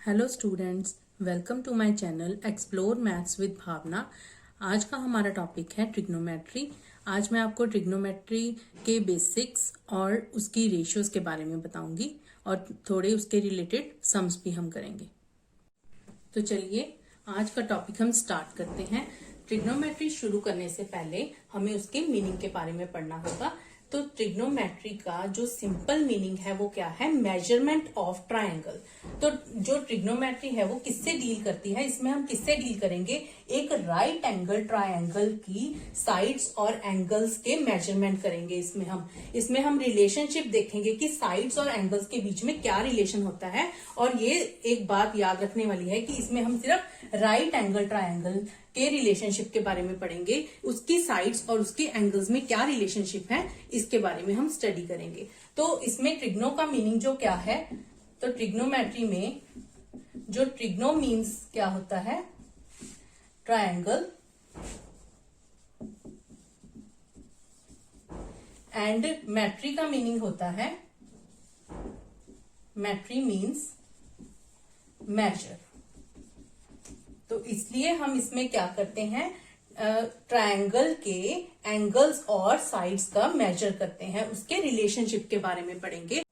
Hello students, welcome to my channel explore maths with Bhavna. आज का हमारा टॉपिक है ट्रिग्नोमेट्री। आज मैं आपको ट्रिग्नोमेट्री के बेसिक्स और उसकी रेशियोज के बारे में बताऊंगी और थोड़े उसके रिलेटेड सम्स भी हम करेंगे। तो चलिए आज का टॉपिक हम स्टार्ट करते हैं। ट्रिग्नोमेट्री शुरू करने से पहले हमें उसके मीनिंग के बारे में पढ़ना होगा। तो ट्रिग्नोमेट्री का जो सिंपल मीनिंग है वो क्या है? Measurement of triangle. तो जो ट्रिग्नोमेट्री है वो किससे डील करती है? इसमें हम किससे डील करेंगे? एक राइट एंगल ट्रायंगल की साइड्स और एंगल्स के मेजरमेंट करेंगे। इसमें हम रिलेशनशिप देखेंगे कि साइड्स और एंगल्स के बीच में क्या रिलेशन होता है। और ये एक बात याद रखने वाली है कि इसमें हम सिर्फ राइट एंगल ट्रायंगल के रिलेशनशिप के बारे में पढ़ेंगे, उसकी साइड्स और उसके एंगल्स में क्या रिलेशनशिप है इसके बारे में हम स्टडी करेंगे। तो इसमें ट्रिग्नो का मीनिंग जो क्या है, तो ट्रिग्नोमेट्री में जो ट्रिग्नो मीन्स क्या होता है? ट्रायंगल एंड मेट्री का मीनिंग होता है, मेट्री मीन्स मेजर। तो इसलिए हम इसमें क्या करते हैं? ट्रायंगल के एंगल्स और साइड्स का मेजर करते हैं, उसके रिलेशनशिप के बारे में पढ़ेंगे।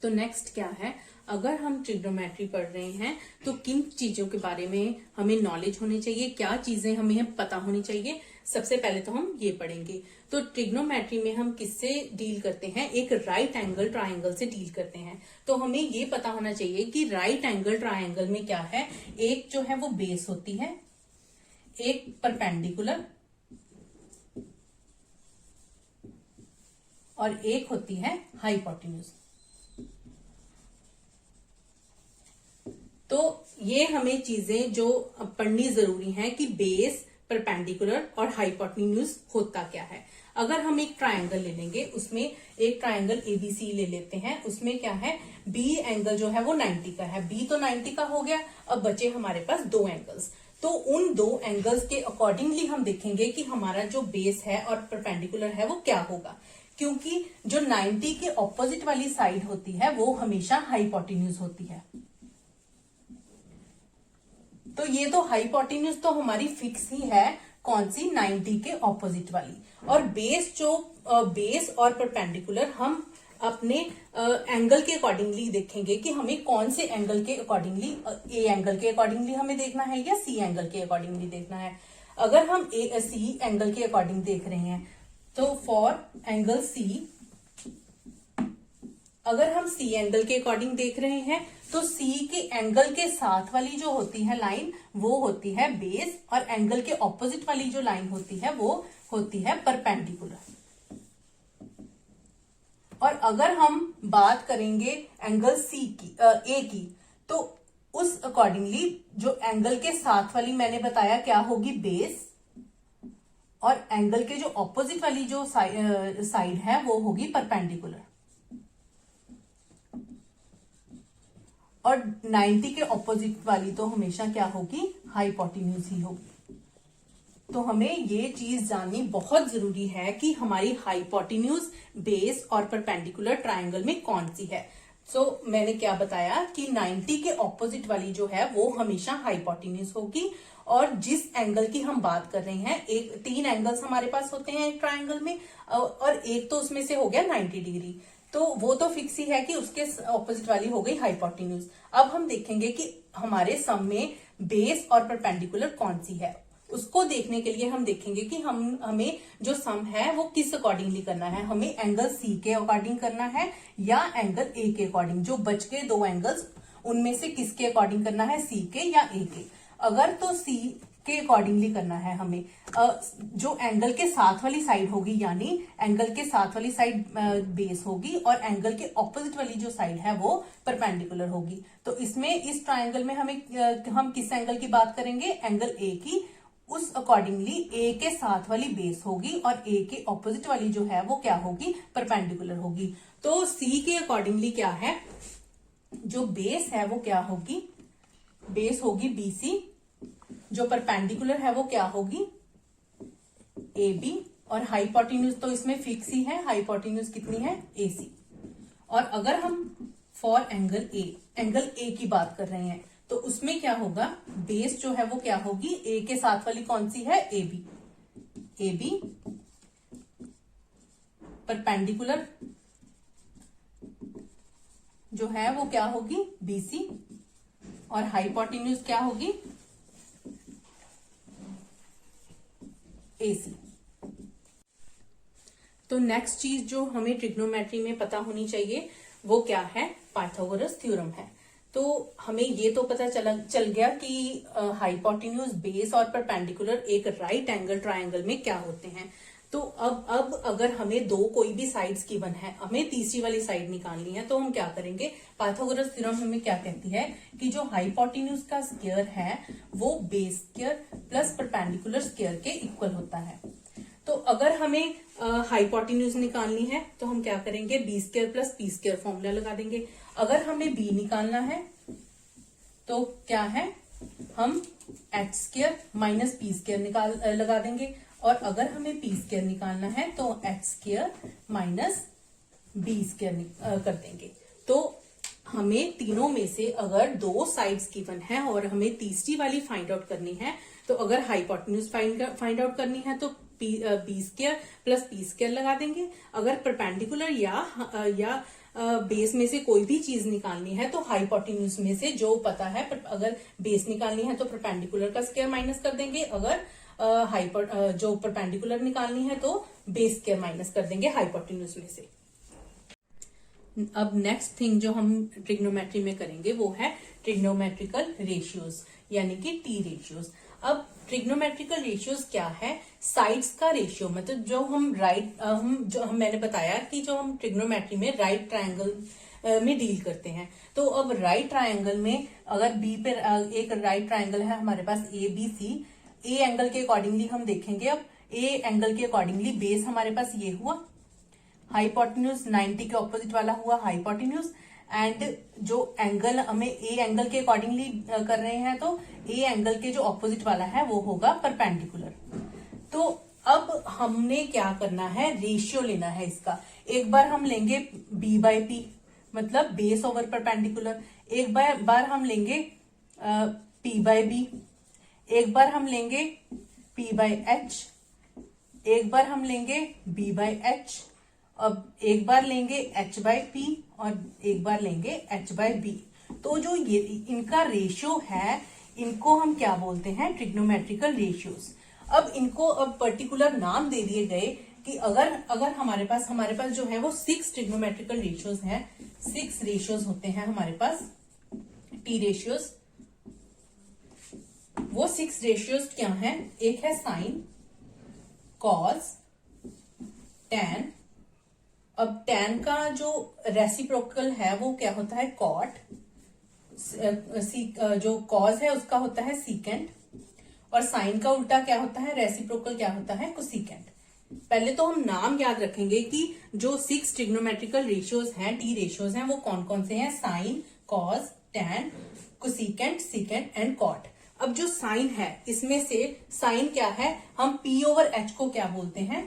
तो नेक्स्ट क्या है? अगर हम ट्रिग्नोमेट्री पढ़ रहे हैं तो किन चीजों के बारे में हमें नॉलेज होनी चाहिए, क्या चीजें हमें पता होनी चाहिए? सबसे पहले तो हम ये पढ़ेंगे। तो ट्रिग्नोमेट्री में हम किससे डील करते हैं? एक राइट एंगल ट्रायंगल से डील करते हैं। तो हमें ये पता होना चाहिए कि राइट एंगल ट्रायंगल में क्या है? एक जो है वो बेस होती है, एक परपेंडिकुलर और एक होती है हाइपोटेन्यूज। तो ये हमें चीजें जो पढ़नी जरूरी है कि बेस, परपेंडिकुलर और हाइपोटेन्यूज होता क्या है। अगर हम एक ट्रायंगल ले लेंगे, उसमें एक ट्रायंगल एबीसी ले लेते हैं, उसमें क्या है? बी एंगल जो है वो 90 का है। बी तो 90 का हो गया, अब बचे हमारे पास दो एंगल्स। तो उन दो एंगल्स के अकॉर्डिंगली हम देखेंगे कि हमारा जो बेस है और परपेंडिकुलर है वो क्या होगा, क्योंकि जो 90 के ऑपोजिट वाली साइड होती है वो हमेशा हाइपोटेन्यूज होती है। तो ये तो हाइपोटेन्यूज तो हमारी फिक्स ही है, कौन सी? 90 के ऑपोजिट वाली। और बेस बेस और परपेंडिकुलर हम अपने एंगल के अकॉर्डिंगली देखेंगे कि हमें कौन से एंगल के अकॉर्डिंगली, ए एंगल के अकॉर्डिंगली हमें देखना है या सी एंगल के अकॉर्डिंगली देखना है। अगर हम सी एंगल के अकॉर्डिंग देख रहे हैं तो फॉर एंगल सी, अगर हम सी एंगल के अकॉर्डिंग देख रहे हैं तो सी के एंगल के साथ वाली जो होती है लाइन वो होती है बेस, और एंगल के ऑपोजिट वाली जो लाइन होती है वो होती है परपेंडिकुलर। और अगर हम बात करेंगे एंगल सी की, ए की, तो उस अकॉर्डिंगली जो एंगल के साथ वाली मैंने बताया क्या होगी? बेस, और एंगल के जो ऑपोजिट वाली जो साइड है वो होगी परपेंडिकुलर। और 90 के ऑपोजिट वाली तो हमेशा क्या होगी? हाइपोटेन्यूज ही होगी। तो हमें ये चीज जाननी बहुत जरूरी है कि हमारी हाइपोटेन्यूज, बेस और परपेंडिकुलर ट्रायंगल में कौन सी है। मैंने क्या बताया कि 90 के ऑपोजिट वाली जो है वो हमेशा हाइपोटेन्यूज होगी। और जिस एंगल की हम बात कर रहे हैं, एक 3 एंगल्स हमारे पास होते हैं एक ट्रायंगल में, और एक तो उसमें से हो गया 90 डिग्री, तो वो तो फिक्स ही है कि उसके ऑपोजिट वाली हो गई हाइपोटेन्यूज। अब हम देखेंगे कि हमारे सम में बेस और परपेंडिकुलर कौन सी है। उसको देखने के लिए हम देखेंगे कि हमें जो सम है वो किस अकॉर्डिंगली करना है। हमें एंगल सी के अकॉर्डिंग करना है या एंगल ए के अकॉर्डिंग। जो बच के दो एंगल्स उनमें से किसके अकॉर्डिंग करना है? सी के या ए के। अगर तो सी के अकॉर्डिंगली करना है हमें, जो एंगल के साथ वाली साइड होगी, यानी एंगल के साथ वाली साइड बेस होगी और एंगल के ऑपोजिट वाली जो साइड है वो परपेंडिकुलर होगी। तो इसमें इस ट्रायंगल में हम किस एंगल की बात करेंगे? एंगल ए की। उस अकॉर्डिंगली ए के साथ वाली बेस होगी और ए के ऑपोजिट वाली जो है वो क्या होगी? परपेंडिकुलर होगी। तो सी के अकॉर्डिंगली क्या है? जो बेस है वो क्या होगी? बेस होगी बीसी। जो परपेंडिकुलर है वो क्या होगी? A B. और हाइपोटेन्यूज तो इसमें फिक्स ही है, हाइपोटेन्यूज कितनी है? AC। और अगर हम फॉर एंगल ए की बात कर रहे हैं, तो उसमें क्या होगा, बेस जो है वो क्या होगी, ए के साथ वाली कौन सी है, ए बी परपेंडिकुलर जो है वो क्या होगी, बीसी, और हाइपोटेन्यूज क्या होगी, एसी। तो नेक्स्ट चीज जो हमें ट्रिग्नोमेट्री में पता होनी चाहिए वो क्या है, पाइथागोरस थ्योरम है। तो हमें ये तो पता चल गया कि हाइपोटेन्यूज, बेस और परपेंडिकुलर एक राइट एंगल ट्रायंगल में क्या होते हैं। तो अब अगर हमें दो कोई भी साइड्स गिवन है, हमें तीसरी वाली साइड निकालनी है, तो हम क्या करेंगे, पाइथागोरस थ्योरम हमें क्या कहती है कि जो हाइपोटेन्यूज का स्क्वायर है वो base square plus perpendicular square के इक्वल होता है। तो अगर हमें हाइपोटेन्यूज निकालनी है तो हम क्या करेंगे, b square plus p square formula लगा देंगे। अगर हमें बी निकालना है तो क्या है, हम H square minus P square लगा देंगे, और अगर हमें पी स्क्वायर निकालना है तो h square minus b square कर देंगे। तो हमें तीनों में से अगर दो साइड्स गिवन है और हमें तीसरी वाली फाइंड आउट करनी है, तो अगर हाइपोटेन्यूज फाइंड आउट करनी है तो b square plus p square लगा देंगे। अगर परपेंडिकुलर या बेस में से कोई भी चीज निकालनी है तो हाइपोटेन्यूज में से जो पता है, अगर बेस निकालनी है तो परपेंडिकुलर का स्क्वायर माइनस कर देंगे, अगर जो परपेंडिकुलर निकालनी है तो बेस स्क्वायर माइनस कर देंगे हाइपोटेन्यूज में से। अब नेक्स्ट थिंग जो हम ट्रिग्नोमेट्री में करेंगे वो है ट्रिग्नोमेट्रिकल रेशियोज, यानी कि टी रेशियोज। अब ट्रिग्नोमेट्रिकल रेशियोज क्या है, साइड्स का रेशियो, मतलब जो मैंने बताया कि जो हम ट्रिग्नोमेट्री में राइट ट्रायंगल में डील करते हैं। तो अब राइट ट्रायंगल में अगर बी पे एक राइट ट्रायंगल है हमारे पास A B C, A angle के अकॉर्डिंगली हम देखेंगे। अब ए एंगल के अकॉर्डिंगली बेस हमारे पास ये हुआ, हाइपोटेन्यूज 90 के ऑपोजिट वाला हुआ हाइपोटेन्यूज, एंड जो एंगल हमें ए एंगल के अकॉर्डिंगली कर रहे हैं तो ए एंगल के जो ऑपोजिट वाला है वो होगा परपेंडिकुलर। तो अब हमने क्या करना है, रेशियो लेना है इसका। एक बार हम लेंगे बी बाय पी, मतलब बेस ओवर परपेंडिकुलर। एक बार हम लेंगे पी बाय बी, एक बार हम लेंगे पी बाय एच, एक बार हम लेंगे बी बाय एच, अब एक बार लेंगे एच बाय पी और एक बार लेंगे एच बाय बी। तो जो ये इनका रेशियो है, इनको हम क्या बोलते हैं, ट्रिग्नोमेट्रिकल रेशियोज। अब इनको अब पर्टिकुलर नाम दे दिए गए कि अगर हमारे पास जो है वो 6 ट्रिग्नोमेट्रिकल रेशियोज हैं, 6 रेशियोज होते हैं हमारे पास, टी रेशियोज। वो 6 रेशियोज क्या हैं, एक है साइन, कॉस, टैन। अब टैन का जो रेसिप्रोकल है वो क्या होता है, कॉट। जो कॉस है उसका होता है सीकेंट, और साइन का उल्टा क्या होता है, रेसिप्रोकल क्या होता है, कोसीकेंट। पहले तो हम नाम याद रखेंगे कि जो 6 ट्रिग्नोमेट्रिकल रेशियोज हैं, टी रेशियोज हैं, वो कौन कौन से हैं, sine, cos, tan, cosecant, secant and cot. अब जो साइन है इसमें से साइन क्या है, हम पी ओवर एच को क्या बोलते हैं,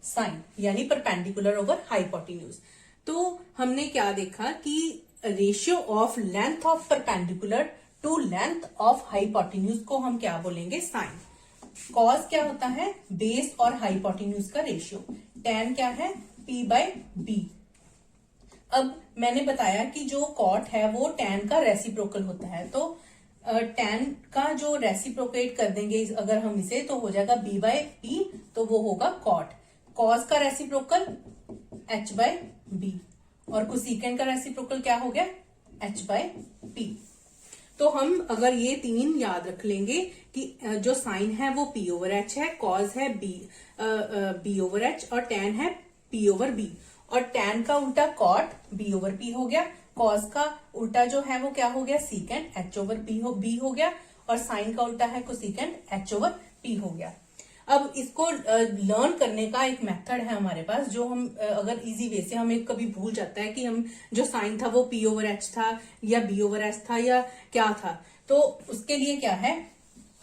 साइन, यानी परपेंडिकुलर ओवर हाइपोटेन्यूज। तो हमने क्या देखा कि ratio of length of perpendicular to length of hypotenuse को हम क्या बोलेंगे, साइन। कॉस क्या होता है, बेस और हाइपोटेन्यूज का रेशियो। टैन क्या है, पी बाय बी। अब मैंने बताया कि जो कॉट है वो टैन का रेसिप्रोकल होता है, तो टैन का जो रेसिप्रोकेट कर देंगे अगर हम इसे, तो हो जाएगा बी बाय पी, तो वो होगा कॉट। कॉस का रेसिप्रोकल एच बाय बी, और कोसीकेंट का रेसिप्रोकल क्या हो गया, एच बाय पी। तो हम अगर ये तीन याद रख लेंगे कि जो साइन है वो पी ओवर एच है, कॉस है बी ओवर एच, और टैन है पी ओवर बी, और टैन का उल्टा कॉट बी ओवर पी हो गया, कॉस का उल्टा जो है वो क्या हो गया, सीकेंट एच ओवर बी हो गया, और साइन का उल्टा है कोसीकेंट एच ओवर पी हो गया। अब इसको लर्न करने का एक मेथड है हमारे पास, जो हम अगर इजी वे से, हमें कभी भूल जाता है कि हम जो साइन था वो पी ओवर एच था या बी ओवर एच था या क्या था, तो उसके लिए क्या है,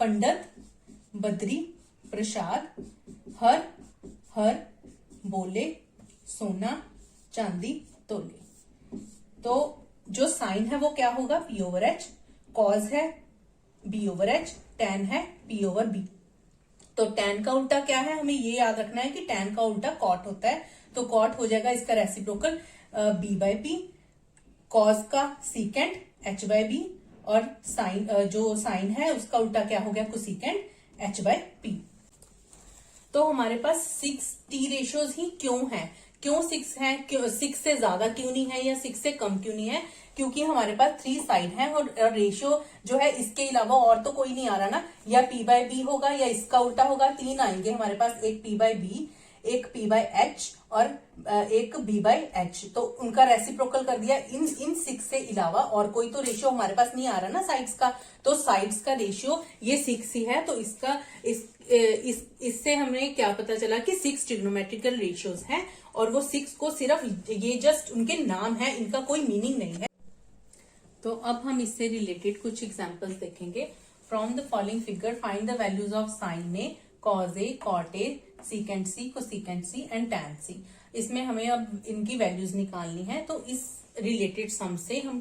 पंडित बद्री प्रसाद हर हर बोले सोना चांदी तोले। तो जो साइन है वो क्या होगा, P ओवर H, कॉज है B ओवर H, tan है P ओवर B। तो tan का उल्टा क्या है, हमें ये याद रखना है कि tan का उल्टा cot होता है, तो cot हो जाएगा इसका reciprocal B by P, cos का सीकेंट H बाय B, और साइन जो साइन है उसका उल्टा क्या हो गया, कोसिकेंट H बाय P। तो हमारे पास 6t रेशियोज ही क्यों है, क्यों 6 है, क्यों 6 से ज्यादा क्यों नहीं है या 6 से कम क्यों नहीं है, क्योंकि हमारे पास 3 साइड है और रेशियो जो है इसके अलावा और तो कोई नहीं आ रहा ना, या P बाय B होगा या इसका उल्टा होगा, 3 आएंगे हमारे पास, एक P बाय B, एक P बाय H और एक B बाय H। तो उनका रेसिप्रोकल कर दिया, इन 6 से अलावा और कोई तो रेशियो हमारे पास नहीं आ रहा ना साइड्स का, तो साइड्स का रेशियो ये 6 ही है। तो इसका इससे हमें क्या पता चला कि 6 ट्रिग्नोमेट्रिकल रेशियोज हैं, और वो 6 को सिर्फ ये जस्ट उनके नाम है, इनका कोई मीनिंग नहीं है। तो अब हम इससे रिलेटेड कुछ एग्जांपल्स देखेंगे। From the following figure find the values of sine A, cos A, cot A, secant C, cosecant C and tan C. इसमें हमें अब इनकी वैल्यूज निकालनी है। तो इस रिलेटेड सम से हम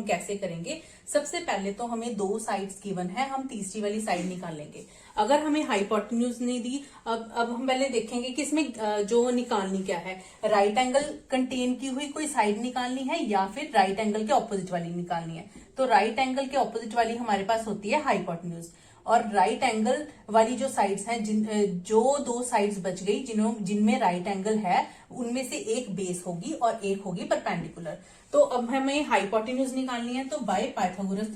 कैसे करेंगे, सबसे पहले तो हमें 2 साइड्स गिवन है, हम तीसरी वाली साइड निकालेंगे। अगर हमें हाइपोटेन्यूज नहीं दी, अब हम पहले देखेंगे कि इसमें जो निकालनी क्या है, राइट एंगल कंटेन की हुई कोई साइड निकालनी है या फिर राइट एंगल के ऑपोजिट वाली निकालनी है। तो राइट एंगल के ऑपोजिट वाली हमारे पास होती है हाइपोटेन्यूज, और राइट एंगल वाली जो साइड्स हैं, जो 2 साइड्स बच गई जिनमें राइट एंगल है, उनमें से एक बेस होगी और एक होगी परपेंडिकुलर। तो अब हमें हाइपोटेन्यूज निकालनी है, तो बाय पाइथागोरस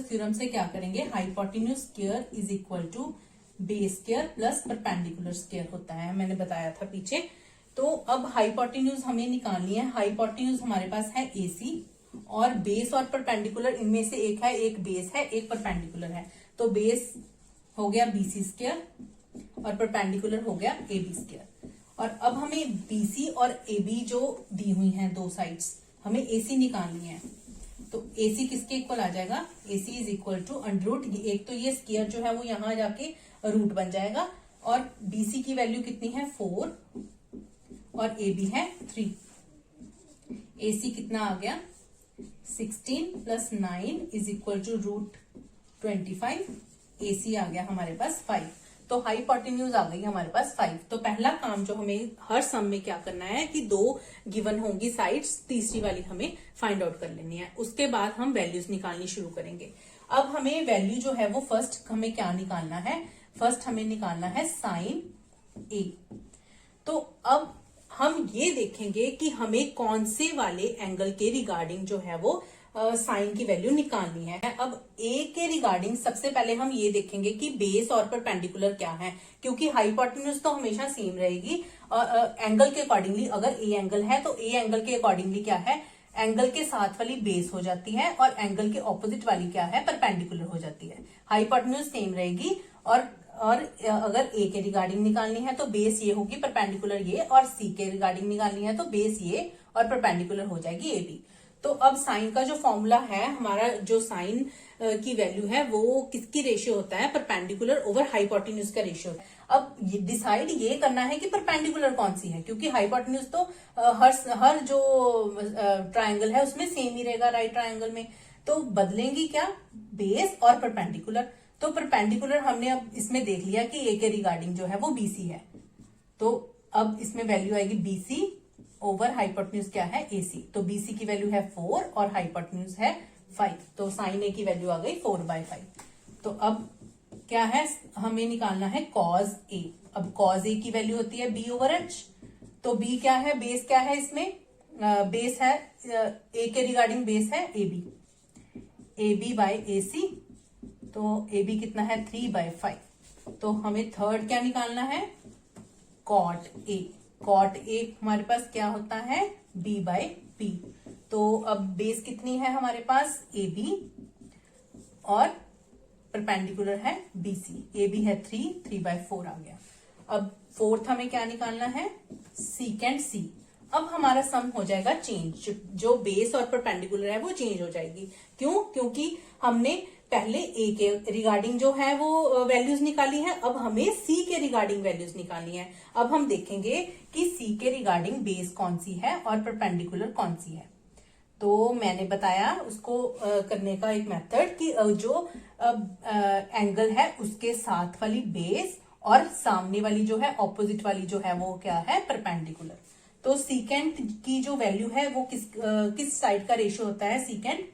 थ्योरम से क्या करेंगे, hypotenuse square is equal to base square plus perpendicular square होता है, मैंने बताया था पीछे। तो अब हाइपोटेन्यूज हमें निकालनी है। हाइपोटेन्यूज हमारे पास है AC, और बेस और परपेंडिकुलर इनमें से एक है, एक बेस है एक परपेंडिकुलर है। तो बेस हो गया BC स्क्वायर और परपेंडिकुलर हो गया AB स्क्वायर। और अब हमें BC और AB जो दी हुई हैं 2 साइड्स, हमें AC निकालनी है। तो AC किसके इक्वल आ जाएगा, AC is equal to under root, एक तो ये स्क्वायर जो है वो यहां जाके रूट बन जाएगा, और BC की वैल्यू कितनी है 4 और AB है 3। AC कितना आ गया 16 plus 9 is equal to root 25। AC आ गया हमारे पास 5। तो हाइपोटेन्यूज आ गई हमारे पास 5। तो पहला काम जो हमें हर सम में क्या करना है कि 2 गिवन होंगी साइड्स, तीसरी वाली हमें फाइंड आउट कर लेनी है। उसके बाद हम वैल्यूज निकालनी शुरू करेंगे। अब हमें वैल्यू जो है वो फर्स्ट हमें क्या निकालना है, फर्स्ट हमें निकालना है साइन A। तो अब हम ये देखेंगे कि हमें कौन से वाले एंगल के रिगार्डिंग जो है वो साइन की वैल्यू निकालनी है। अब A के रिगार्डिंग सबसे पहले हम ये देखेंगे कि बेस और परपेंडिकुलर क्या है, क्योंकि हाइपोटेन्यूज तो हमेशा सेम रहेगी एंगल के अकॉर्डिंगली। अगर A एंगल है तो A एंगल के अकॉर्डिंगली क्या है, एंगल के साथ वाली बेस हो जाती है, और एंगल के ऑपोजिट वाली क्या है, परपेंडिकुलर हो जाती है। हाइपोटेन्यूज सेम रहेगी, और अगर A के रिगार्डिंग निकालनी है तो बेस ये होगी, परपेंडिकुलर ये, और C के रिगार्डिंग निकालनी है तो बेस ये और परपेंडिकुलर हो जाएगी AB। तो अब साइन का जो फॉर्मूला है, हमारा जो साइन की वैल्यू है वो किसकी रेशियो होता है, परपेंडिकुलर ओवर हाइपोटेन्यूज का रेशियो होता है। अब डिसाइड ये करना है कि परपेंडिकुलर कौन सी है, क्योंकि हाइपोटेन्यूज तो हर जो ट्रायंगल है उसमें सेम ही रहेगा राइट ट्रायंगल में। तो बदलेंगी क्या, बेस और परपेंडिकुलर। तो परपेंडिकुलर हमने अब इसमें देख लिया कि A के रिगार्डिंग जो है वो BC है, तो अब इसमें वैल्यू आएगी BC ओवर हाइपोटेन्यूज क्या है AC। तो BC की वैल्यू है 4 और हाइपोटेन्यूज है 5। तो साइन A की वैल्यू आ गई 4/5। तो अब क्या है, हमें निकालना है cos A। अब cos A की वैल्यू होती है B ओवर H। तो B क्या है, बेस क्या है इसमें, बेस है A के रिगार्डिंग बेस है AB, AB बाय AC। तो AB कितना है 3/5। तो हमें थर्ड क्या निकालना है, cot A। cot A हमारे पास क्या होता है B/P। तो अब बेस कितनी है हमारे पास AB, और परपेंडिकुलर है BC। AB है 3/4 आ गया। अब फोर्थ हमें क्या निकालना है, सीकेंट C। अब हमारा सम हो जाएगा चेंज, जो बेस और परपेंडिकुलर है वो चेंज हो जाएगी। क्यों, क्योंकि हमने पहले ए के रिगार्डिंग जो है वो वैल्यूज निकाली है, अब हमें सी के रिगार्डिंग वैल्यूज निकालनी है। अब हम देखेंगे कि सी के रिगार्डिंग बेस कौन सी है और परपेंडिकुलर कौन सी है। तो मैंने बताया उसको करने का एक मेथड कि जो एंगल है उसके साथ वाली बेस और सामने वाली जो है ऑपोजिट वाली जो है वो क्या है, परपेंडिकुलर। तो सीकेंट की जो वैल्यू है वो किस साइड का रेशियो होता है, सीकेंट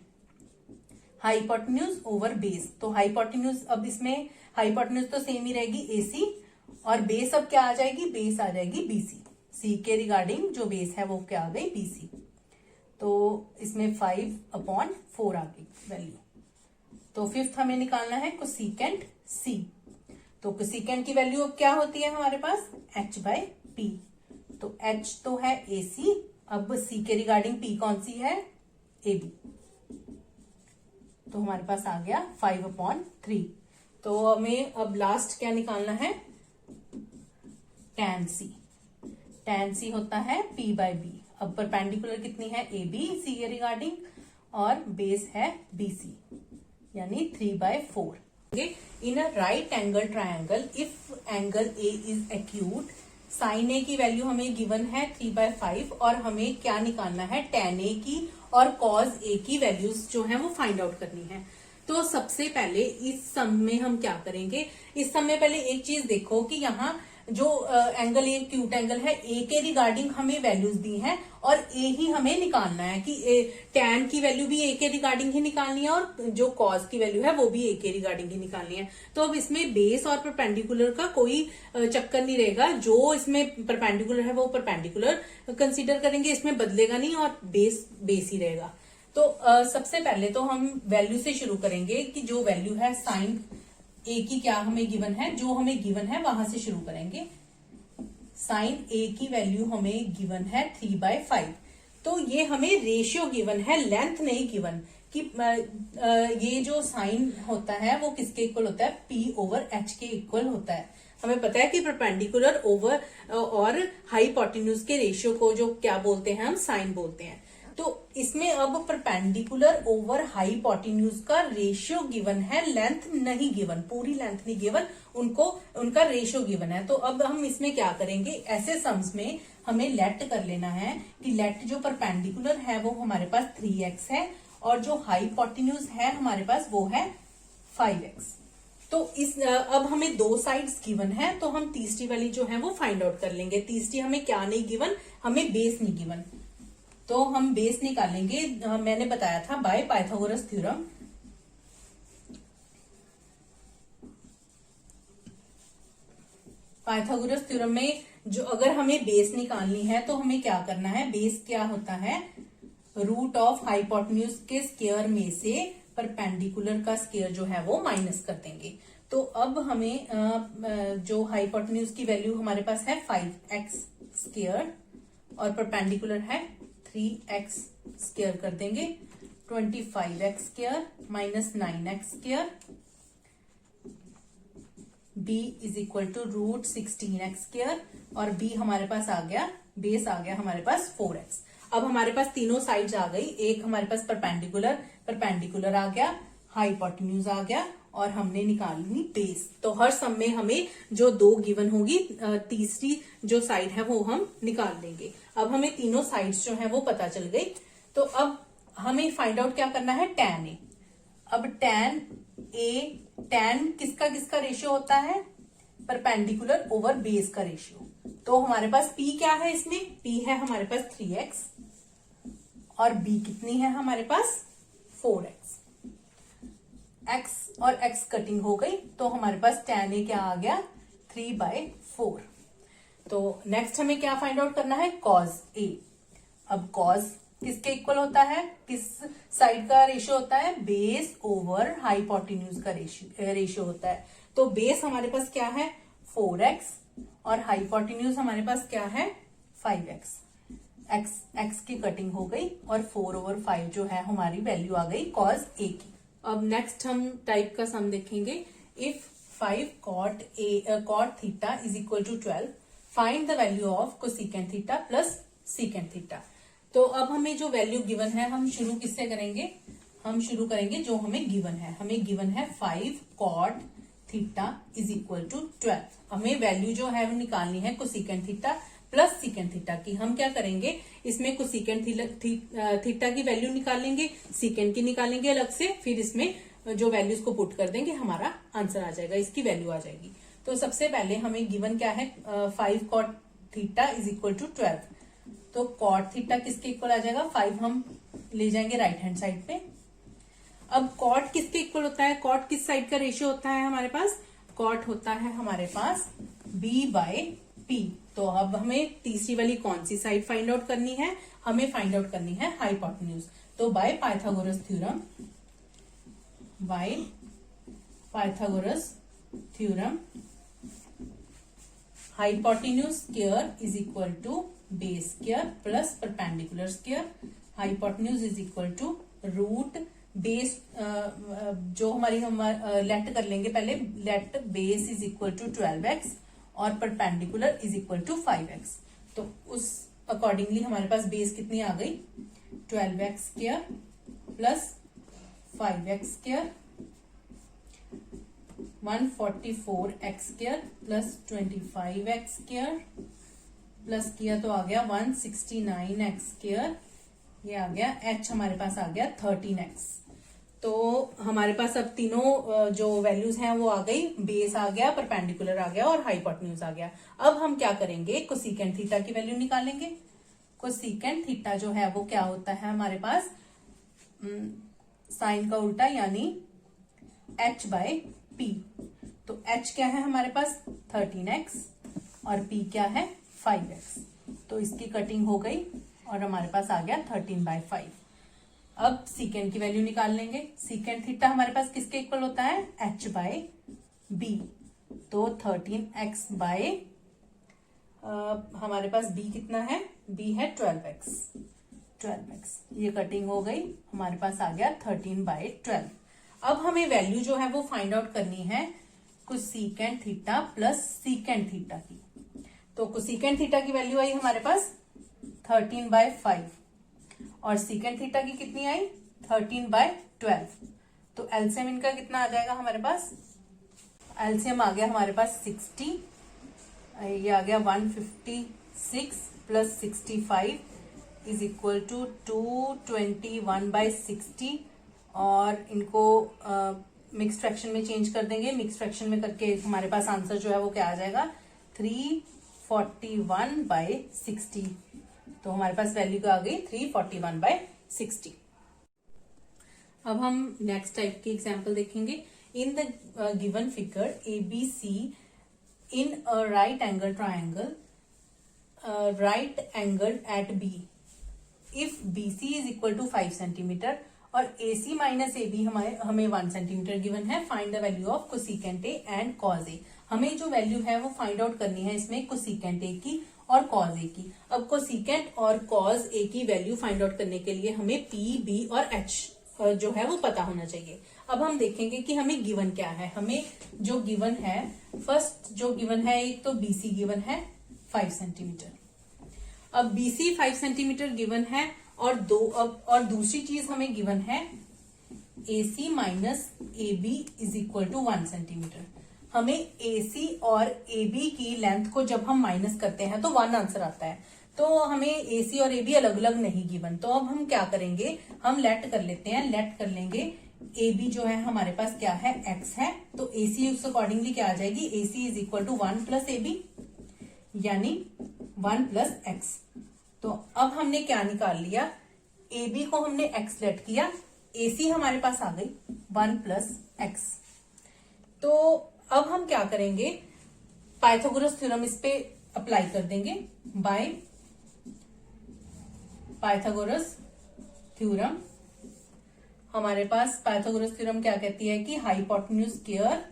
हाइपोटेन्यूज ओवर बेस। तो हाइपोटेन्यूज, अब इसमें हाइपोटेन्यूज तो सेम ही रहेगी AC, और बेस अब क्या आ जाएगी, बेस आ जाएगी BC। सी के रिगार्डिंग जो बेस है वो क्या आ गई, BC। तो इसमें 5/4 आ गई वैल्यू। तो फिफ्थ हमें निकालना है कोसेकेंट C। तो कोसेकेंट की वैल्यू अब क्या होती है हमारे पास, H/P। तो H तो है AC, अब C के रिगार्डिंग P कौन सी है, AB। तो हमारे पास आ गया 5/3। तो हमें अब लास्ट क्या निकालना है, tan C। tan C होता है P/B। अब परपेंडिकुलर कितनी है, AB C के रिगार्डिंग, और बेस है BC, यानी 3/4। In a right angle triangle if angle A is acute, sine A की वैल्यू हमें गिवन है 3/5, और हमें क्या निकालना है, tan A की और cos A की वैल्यूज जो है वो फाइंड आउट करनी है। तो सबसे पहले इस सम में हम क्या करेंगे, इस सम में पहले एक चीज देखो कि यहाँ जो एंगल ए क्यूट एंगल है, ए के रिगार्डिंग हमें वैल्यूज दी हैं और ए ही हमें निकालना है कि टैन की वैल्यू भी ए के रिगार्डिंग ही निकालनी है और जो कॉस की वैल्यू है वो भी ए के रिगार्डिंग ही निकालनी है। तो अब इसमें बेस और परपेंडिकुलर का कोई चक्कर नहीं रहेगा, जो इसमें परपेंडिकुलर है वो परपेंडिकुलर कंसीडर करेंगे, इसमें बदलेगा नहीं और बेस बेस ही रहेगा। तो सबसे पहले तो हम वैल्यू से शुरू करेंगे कि जो वैल्यू है साइन ए की क्या हमें गिवन है, जो हमें गिवन है वहां से शुरू करेंगे। साइन ए की वैल्यू हमें गिवन है 3/5। तो ये हमें रेशियो गिवन है, लेंथ नहीं गिवन कि ये जो साइन होता है वो किसके इक्वल होता है, P/H के इक्वल होता है। हमें पता है कि परपेंडिकुलर ओवर और हाइपोटेन्यूज के रेशियो को जो क्या बोलते हैं, हम साइन बोलते हैं। तो इसमें अब परपेंडिकुलर ओवर हाइपोटेन्यूज का रेशियो गिवन है, लेंथ नहीं गिवन, पूरी लेंथ नहीं गिवन, उनका रेशियो गिवन है। तो अब हम इसमें क्या करेंगे, ऐसे सम्स में हमें लेट कर लेना है कि लेट जो परपेंडिकुलर है वो हमारे पास 3x है और जो हाइपोटेन्यूज है हमारे पास वो है 5x। तो अब हमें दो साइड्स गिवन है, तो हम तीसरी वाली जो है वो फाइंड आउट कर लेंगे। तीसरी हमें क्या नहीं गिवन, हमें बेस नहीं गिवन, तो हम बेस निकालेंगे। मैंने बताया था bye Pythagoras theorem. Pythagoras theorem में जो अगर हमें बेस निकालनी है तो हमें क्या करना है, बेस क्या होता है, रूट ऑफ हाइपोटेन्यूज के स्क्वायर में से परपेंडिकुलर का स्क्वायर जो है वो माइनस कर देंगे। तो अब हमें जो हाइपोटेन्यूज की वैल्यू हमारे पास है 5x स्क्वायर और परपेंडिकुलर है 3x स्क्वायर कर देंगे, 25x square minus 9x square, b is equal to root 16x square, और b हमारे पास आ गया, बेस आ गया हमारे पास 4x। अब हमारे पास तीनों साइड्स आ गई, एक हमारे पास परपेंडिकुलर आ गया, हाइपोटेन्यूज आ गया और हमने निकालनी बेस। तो हर सम में हमें जो दो गिवन होगी, तीसरी जो साइड है वो हम निकाल लेंगे। अब हमें तीनों साइड्स जो है वो पता चल गई। तो अब हमें फाइंड आउट क्या करना है, tan A। अब tan किसका रेशियो होता है, परपेंडिकुलर ओवर बेस का रेशियो। तो हमारे पास P क्या है, इसमें P है हमारे पास 3x और B कितनी है हमारे पास 4x। x और x कटिंग हो गई तो हमारे पास tan A क्या आ गया 3/4। तो नेक्स्ट हमें क्या फाइंड आउट करना है, cos A। अब cos किसके इक्वल होता है, किस साइड का रेशियो होता है, बेस ओवर हाइपोटेन्यूज का रेशियो होता है। तो बेस हमारे पास क्या है 4x और हाइपोटेन्यूज हमारे पास क्या है 5x। x की कटिंग हो गई और 4/5 जो है हमारी वैल्यू आ गई cos A की। अब नेक्स्ट हम टाइप का सम देखेंगे। If 5 cot theta is equal to 12, find the value of cosecant theta plus secant theta. तो अब हमें जो वैल्यू गिवन है हम शुरू किससे करेंगे, हम शुरू करेंगे जो हमें गिवन है। हमें गिवन है 5 cot theta is equal to 12। हमें वैल्यू जो है वो निकालनी है cosecant theta plus secant theta की। हम क्या करेंगे, इसमें कोसेकेंट थीटा की वैल्यू निकालेंगे, सीकेंट की निकालेंगे अलग से, फिर इसमें जो वैल्यूज को पुट कर देंगे, हमारा आंसर आ जाएगा, इसकी वैल्यू आ जाएगी। तो सबसे पहले हमें गिवन क्या है, 5 cot theta is equal to 12। तो cot थीटा किसके इक्वल आ जाएगा, 5 हम ले जाएंगे राइट हैंड साइड पे। अब cot किसके इक्वल होता है, cot किस साइड का रेशियो होता है हमारे पास, cot होता है हमारे पास b बाय p। तो अब हमें तीसरी वाली कौन सी साइड फाइंड आउट करनी है, हमें फाइंड आउट करनी है हाइपोटेन्यूज। तो by Pythagoras theorem hypotenuse square is equal to base square plus perpendicular square. Hypotenuse is equal to root base, जो हमारी हम लेट कर लेंगे पहले, let base is equal to 12x और perpendicular is equal to 5x। तो उस accordingly हमारे पास बेस कितनी आ गई, 12x square plus 5x square 144x square plus 25x square plus किया तो आ गया 169x स्क्वायर, ये आ गया h हमारे पास आ गया 13x। तो हमारे पास अब तीनों जो वैल्यूज हैं वो आ गई, बेस आ गया, परपेंडिकुलर आ गया और हाइपोटेन्यूज आ गया। अब हम क्या करेंगे, कोसेकेंट थीटा की वैल्यू निकालेंगे। कोसेकेंट थीटा जो है वो क्या होता है हमारे पास, साइन का उल्टा यानी h बाय p। तो h क्या है हमारे पास 13x और p क्या है 5x। तो इसकी कटिंग हो गई और हमारे पास आ गया 13/5। अब सीकेंट की वैल्यू निकाल लेंगे। सीकेंट थीटा हमारे पास किसके इक्वल होता है, h बाय b। तो 13x बाय हमारे पास b कितना है, b है 12x। ये कटिंग हो गई, हमारे पास आ गया 13/12। अब हमें वैल्यू जो है वो फाइंड आउट करनी है cosecant theta plus secant theta की। तो कोसेकेंट थीटा की वैल्यू आई हमारे पास 13/5 और सीकेंट थीटा की कितनी आई 13/12। तो एलसीएम इनका कितना आ जाएगा हमारे पास, एलसीएम आ गया हमारे पास 60, ये आ गया 156 प्लस 65 इज इक्वल टू 221/60। और इनको मिक्स फ्रैक्शन में चेंज कर देंगे। मिक्स फ्रैक्शन में करके हमारे पास आंसर जो है वो क्या आ जाएगा 341/60। तो हमारे पास वैल्यू आ गई 341/60। अब हम नेक्स्ट टाइप की एग्जांपल देखेंगे। In the given figure ABC in a right angle triangle, right angle at B if BC is equal to 5 centimetre और AC माइनस AB हमें 1 सेंटीमीटर गिवन है। Find the value of cosecant A and cos A। हमें जो value है वो find out करनी है इसमें कोसेकेंट A की और कॉज A की। अब कोसेकेंट और कॉज A की वैल्यू फाइंड आउट करने के लिए हमें P, B और H जो है वो पता होना चाहिए। अब हम देखेंगे कि हमें गिवन क्या है। हमें जो गिवन है, फर्स्ट जो गिवन है, एक तो BC गिवन है 5 सेंटीमीटर। अब BC 5 सेंटीमीटर गिवन है और दूसरी चीज हमें गिवन है AC minus AB is equal to 1 centimetre. हमें AC और AB की लेंथ को जब हम माइनस करते हैं तो 1 आंसर आता है। तो हमें AC और AB अलग अलग नहीं गिवन। तो अब हम क्या करेंगे, हम लेट कर लेते हैं, लेट कर लेंगे AB जो है हमारे पास क्या है x है। तो AC उस अकॉर्डिंगली क्या आ जाएगी, AC is equal to 1 plus AB यानी 1 प्लस x। तो अब हमने क्या निकाल लिया, AB को हमने x लेट किया, AC हमारे पास आ गई 1 प्लस x। तो अब हम क्या करेंगे, पाइथागोरस थ्योरम इस पे अप्लाई कर देंगे। बाय पाइथागोरस थ्योरम हमारे पास पाइथागोरस थ्योरम क्या कहती है कि hypotenuse square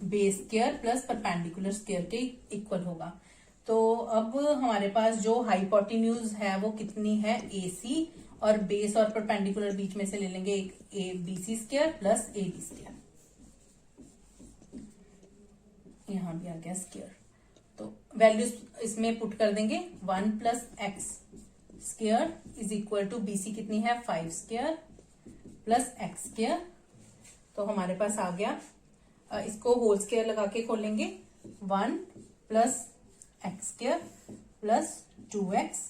base square plus perpendicular square के इक्वल होगा। तो अब हमारे पास जो हाइपोटेन्यूज है वो कितनी है AC और बेस और परपेंडिकुलर बीच में से ले लेंगे एक BC square plus AB square. यहां भी आ गया स्क्वायर। तो वैल्यूज इसमें पुट कर देंगे 1 plus x square is equal to BC कितनी है 5 स्क्वायर प्लस एक्स स्क्वायर। तो हमारे पास आ गया, इसको होल स्क्वायर लगा के खोलेंगे, 1 plus x square plus 2x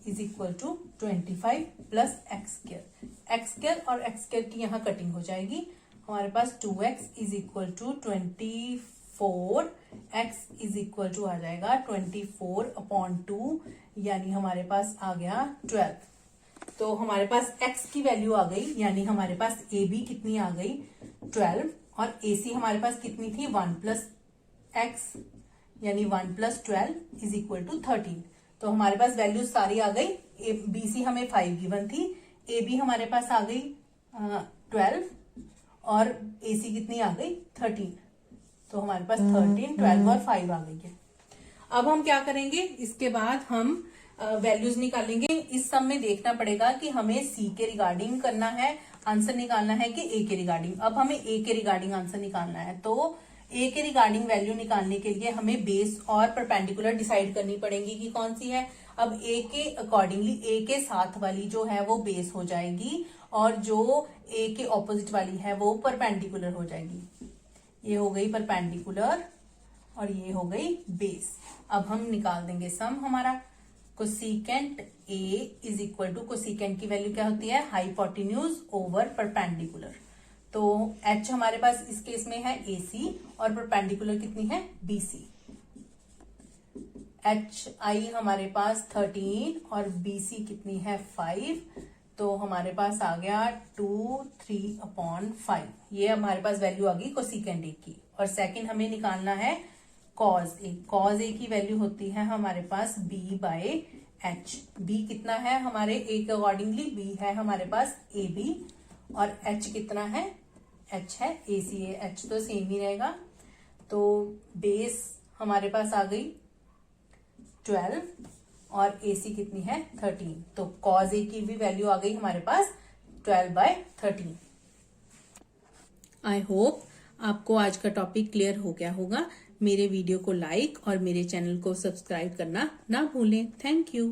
is equal to 25 plus x square. X square और एक्स स्क्वायर की यहाँ कटिंग हो जाएगी, हमारे पास 2x is equal to 24, x is equal to आ जाएगा 24/2, यानी हमारे पास आ गया 12। तो हमारे पास x की वैल्यू आ गई, यानी हमारे पास AB कितनी आ गई 12, और AC हमारे पास कितनी थी 1 प्लस एक्स, यानी 1 प्लस 12 इज इक्वल टू 13। तो हमारे पास वैल्यूज सारी आ गई। BC हमें 5 गिवन थी, AB हमारे पास आ गई 12 और AC कितनी आ गई 13। तो हमारे पास 13, 12 और 5 आ गई है। अब हम क्या करेंगे, इसके बाद हम वैल्यूज निकालेंगे। इस सम में देखना पड़ेगा कि हमें C के रिगार्डिंग करना है, आंसर निकालना है कि A के रिगार्डिंग। अब हमें A के रिगार्डिंग आंसर निकालना है, तो A के रिगार्डिंग वैल्यू निकालने के लिए हमें बेस और परपेंडिकुलर डिसाइड करनी पड़ेगी कि कौन सी है। अब A के अकॉर्डिंगली A के साथ वाली जो है वो बेस हो जाएगी, और जो A के ऑपोजिट वाली है वो परपेंडिकुलर हो जाएगी। ये हो गई परपेंडिकुलर और ये हो गई बेस। अब हम निकाल देंगे सम हमारा। Cosecant A is equal to, cosecant की वैल्यू क्या होती है, हाइपोटेन्यूज ओवर परपेंडिकुलर। तो H हमारे पास इस केस में है AC और परपेंडिकुलर कितनी है BC। HI हमारे पास 13 और BC कितनी है 5। तो हमारे पास आ गया 2 3/5। ये हमारे पास वैल्यू आ गई कोसिकेंट A की। और सेकंड हमें निकालना है कॉज A। कॉज A की वैल्यू होती है हमारे पास B/H। B कितना है हमारे A के अकॉर्डिंगली, B है हमारे पास AB, और H कितना है, H है ACA। H तो सेम ही रहेगा। तो बेस हमारे पास आ गई 12 और AC कितनी है 13। तो cos A की भी वैल्यू आ गई हमारे पास 12/13। आई होप आपको आज का टॉपिक क्लियर हो गया होगा। मेरे वीडियो को लाइक और मेरे चैनल को सब्सक्राइब करना ना भूलें। Thank you.